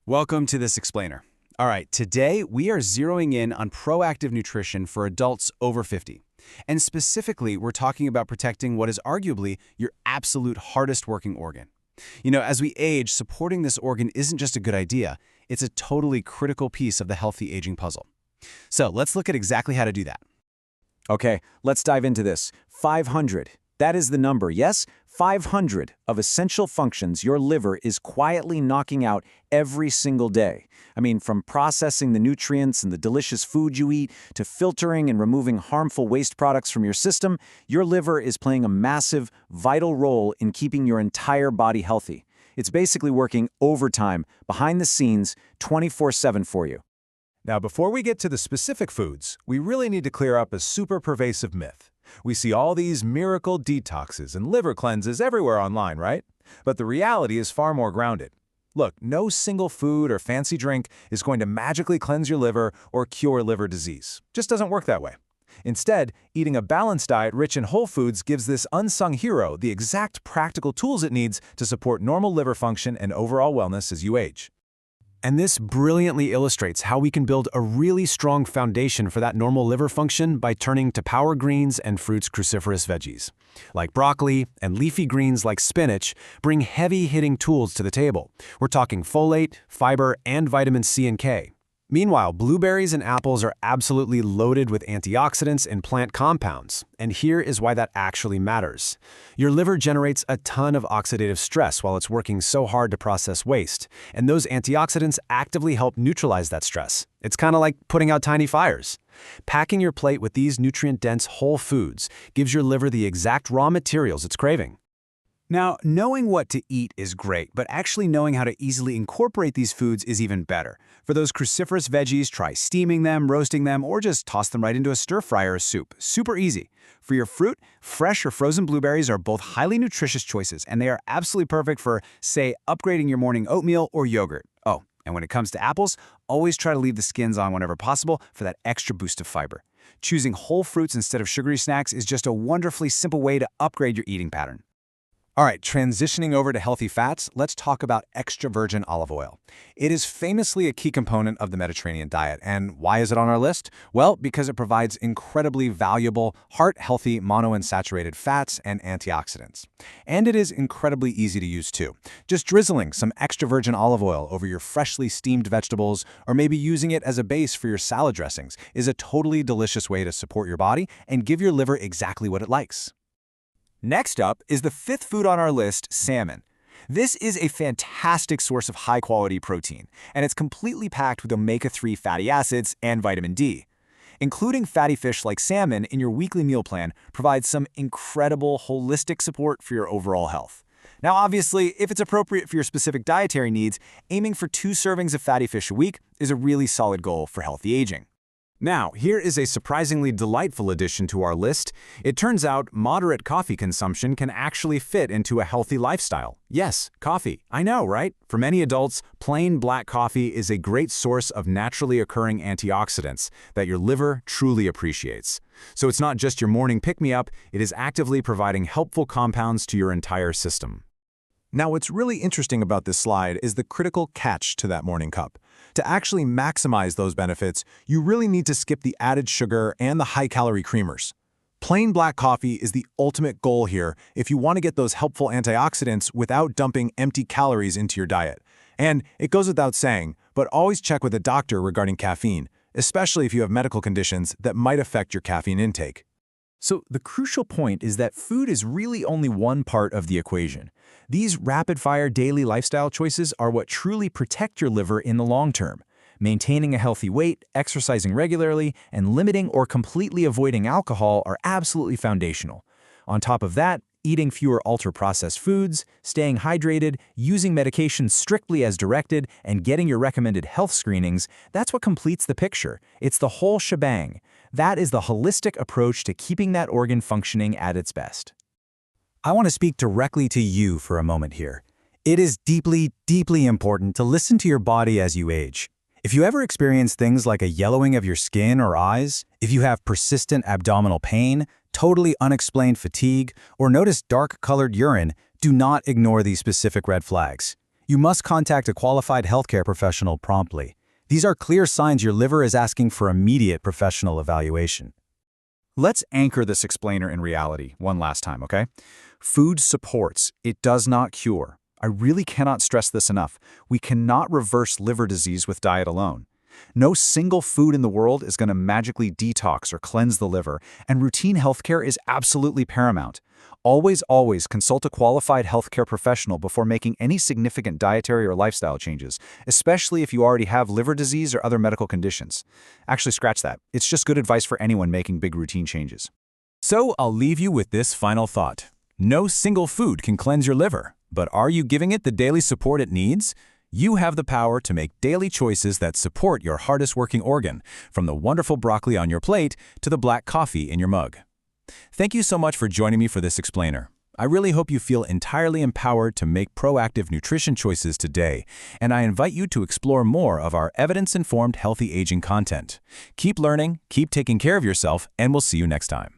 Welcome to this explainer. All right, today we are zeroing in on proactive nutrition for adults over 50. And specifically, we're talking about protecting what is arguably your absolute hardest working organ. As we age, supporting this organ isn't just a good idea, it's a totally critical piece of the healthy aging puzzle. So let's look at exactly how to do that. Okay, let's dive into this. 500. That is the number, yes? 500 of essential functions your liver is quietly knocking out every single day. From processing the nutrients and the delicious food you eat to filtering and removing harmful waste products from your system, your liver is playing a massive, vital role in keeping your entire body healthy. It's basically working overtime, behind the scenes, 24/7 for you. Now, before we get to the specific foods, we really need to clear up a super pervasive myth. We see all these miracle detoxes and liver cleanses everywhere online, right? But the reality is far more grounded. Look, no single food or fancy drink is going to magically cleanse your liver or cure liver disease. Just doesn't work that way. Instead, eating a balanced diet rich in whole foods gives this unsung hero the exact practical tools it needs to support normal liver function and overall wellness as you age. And this brilliantly illustrates how we can build a really strong foundation for that normal liver function by turning to power greens and fruits cruciferous veggies. Like broccoli and leafy greens like spinach bring heavy-hitting tools to the table. We're talking folate, fiber, and vitamin C and K. Meanwhile, blueberries and apples are absolutely loaded with antioxidants and plant compounds, and here is why that actually matters. Your liver generates a ton of oxidative stress while it's working so hard to process waste, and those antioxidants actively help neutralize that stress. It's kind of like putting out tiny fires. Packing your plate with these nutrient-dense whole foods gives your liver the exact raw materials it's craving. Now, knowing what to eat is great, but actually knowing how to easily incorporate these foods is even better. For those cruciferous veggies, try steaming them, roasting them, or just toss them right into a stir fry or a soup. Super easy. For your fruit, fresh or frozen blueberries are both highly nutritious choices, and they are absolutely perfect for, say, upgrading your morning oatmeal or yogurt. Oh, and when it comes to apples, always try to leave the skins on whenever possible for that extra boost of fiber. Choosing whole fruits instead of sugary snacks is just a wonderfully simple way to upgrade your eating pattern. All right, transitioning over to healthy fats, let's talk about extra virgin olive oil. It is famously a key component of the Mediterranean diet. And why is it on our list? Well, because it provides incredibly valuable, heart-healthy monounsaturated fats and antioxidants. And it is incredibly easy to use too. Just drizzling some extra virgin olive oil over your freshly steamed vegetables, or maybe using it as a base for your salad dressings, is a totally delicious way to support your body and give your liver exactly what it likes. Next up is the fifth food on our list, salmon. This is a fantastic source of high-quality protein, and it's completely packed with omega-3 fatty acids and vitamin D. Including fatty fish like salmon in your weekly meal plan provides some incredible holistic support for your overall health. Now, obviously, if it's appropriate for your specific dietary needs, aiming for 2 servings of fatty fish a week is a really solid goal for healthy aging. Now, here is a surprisingly delightful addition to our list. It turns out moderate coffee consumption can actually fit into a healthy lifestyle. Yes, coffee. I know, right? For many adults, plain black coffee is a great source of naturally occurring antioxidants that your liver truly appreciates. So it's not just your morning pick-me-up, it is actively providing helpful compounds to your entire system. Now, what's really interesting about this slide is the critical catch to that morning cup. To actually maximize those benefits, you really need to skip the added sugar and the high-calorie creamers. Plain black coffee is the ultimate goal here if you want to get those helpful antioxidants without dumping empty calories into your diet. And it goes without saying, but always check with a doctor regarding caffeine, especially if you have medical conditions that might affect your caffeine intake. So the crucial point is that food is really only one part of the equation. These rapid-fire daily lifestyle choices are what truly protect your liver in the long term. Maintaining a healthy weight, exercising regularly, and limiting or completely avoiding alcohol are absolutely foundational. On top of that, eating fewer ultra-processed foods, staying hydrated, using medications strictly as directed, and getting your recommended health screenings, that's what completes the picture. It's the whole shebang. That is the holistic approach to keeping that organ functioning at its best. I want to speak directly to you for a moment here. It is deeply, deeply important to listen to your body as you age. If you ever experience things like a yellowing of your skin or eyes, if you have persistent abdominal pain, totally unexplained fatigue, or notice dark-colored urine, do not ignore these specific red flags. You must contact a qualified healthcare professional promptly. These are clear signs your liver is asking for immediate professional evaluation. Let's anchor this explainer in reality one last time, okay? Food supports, it does not cure. I really cannot stress this enough. We cannot reverse liver disease with diet alone. No single food in the world is going to magically detox or cleanse the liver, and routine healthcare is absolutely paramount. Always consult a qualified healthcare professional before making any significant dietary or lifestyle changes, especially if you already have liver disease or other medical conditions. Actually, scratch that. It's just good advice for anyone making big routine changes. So I'll leave you with this final thought. No single food can cleanse your liver, but are you giving it the daily support it needs? You have the power to make daily choices that support your hardest working organ, from the wonderful broccoli on your plate to the black coffee in your mug. Thank you so much for joining me for this explainer. I really hope you feel entirely empowered to make proactive nutrition choices today, and I invite you to explore more of our evidence-informed healthy aging content. Keep learning, keep taking care of yourself, and we'll see you next time.